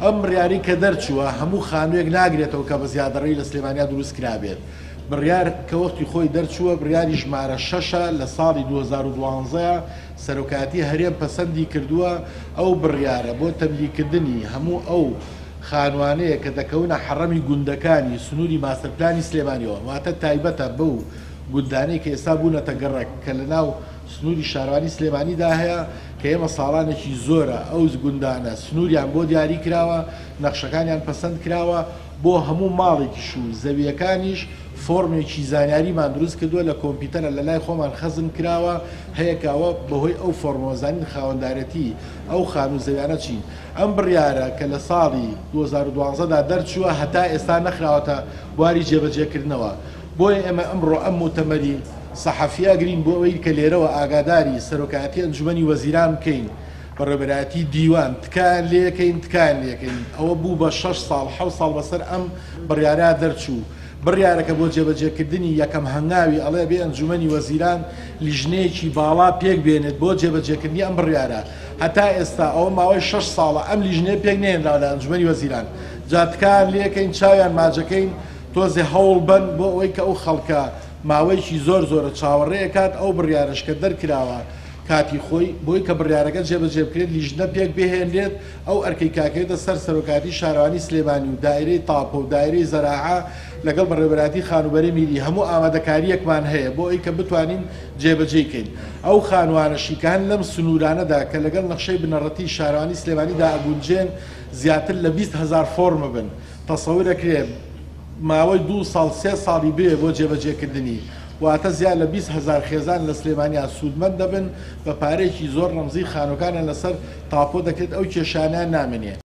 ئەم بڕیاری کە دەرچووە هەموو خانوویەک ناگرێتەوە کە بە زیادەڕێی لە سلێمانیا دروست کرابێت. بڕیار کە وەختی خۆی دەرچووە بڕیاری ژمارە 6 لە ساڵی 2012 سەرۆکاتی هەرێم پەسەندی کردووە ئەو بڕیارە بۆ تەملیکردنی هەموو ئەو خانوانەیە کە دەکەونە حەڕەمی گوندەکانی سنووری ماستەرپلانی سلێمانیەوە، واتە تایبەتە بەو گوندانەی کە ئێستا بوونەتە گەڕێک کە لە ناو سنووری شارەوانی سلێمانیدا هەیە کە ئێمە ساڵانێکی زۆرە ئەو گوندانە سنووریان بۆ دیاری کراوە، نەخشەکانیان پەسەند کراوە، بۆ هەموو ماڵێکیش و زەویەکانیش فۆرمێکی زانیاریمان دروست کردووە لە کۆمپیوتەرە لە لای خۆمان خەزم کراوە هەیەکاوە بەهۆی ئەو فۆرمۆزانین خاوەندارەتی ئەو خانوو زەویانە چین. ئەم بڕیارە کە لە ساڵی 2012دا دەرچووە هەتا ئێستا نەخراوەتە بواری جێبەجێکردنەوە. بۆیە ئێمە ئەمڕۆ ئەم مؤتەمەری سەحەفیە گرین بۆ ئەوەی کە لێرەوە ئاگاداری سەرۆکاتی ئەنجومەنی وەزیران بکەین بەڕێوەبەرایەتی دیوان تکایان لێکەین ئەوە بوو بە 6 ساڵ 7 ساڵ بەسەر ئەم بڕیارە دەرچوو. بڕیارەکە بۆ جێبەجێکردنی یەکەم هەنگاوی ئەڵێ بێ ئەنجومەنی وەزیران لیژنەیەکی باڵا پێک بێنێت بۆ جێبەجێکردنی ئەم بڕیارە. هەتا ئێستا ئەوە ماوەی 6 ساڵە ئەم لیژنەیە پێک نێنراوە لە ئەنجومەنی وەزیران. جاتکان لێکەین چاویان ماجەکەین تۆزێ هەوڵ بن بۆ ئەوەی کە ئەو خەڵکە ماوەیەکی زۆرە چاوەڕێیەکات ئەو بڕیارشکە دەرکراوە کاتی خۆی بۆی کە بڕیارەکە جێبەجێ بکرێت لیژنە پێک بهێنرێت ئەو ئەرکەی کاکێتە سەر سەرۆکاتی شارەوانی سلێمانی و دایرەی تاپۆ و دایرەی زەراعا لەگەڵ بەڕێوەبەراتی خانوبەری میری هەموو ئامادەکاریەکمان هەیە بۆ ئەوی کە بتوانین جێبەجێکەین. ئەو خانوانەشیکان لەم سنوورانەدا کە لەگەڵ نەخشەی بنەڕەتی شارەوانی سلێمانیدا ئەگونجێن زیاتر لە 20,000 فۆرمە بن. تەسەوورەکرێ ماوەی 2 ساڵ 3 ساڵی بێ بۆ جێبەجێکردنی، واتە زیاد لە 20,000 خێزان لە سلێمانیا سوودمەند دەبن بە پارێکی زۆر ڕەمزی خانووکانە لەسەر تاپۆ دەکرێت ئەو کێشانیان نامێنێ.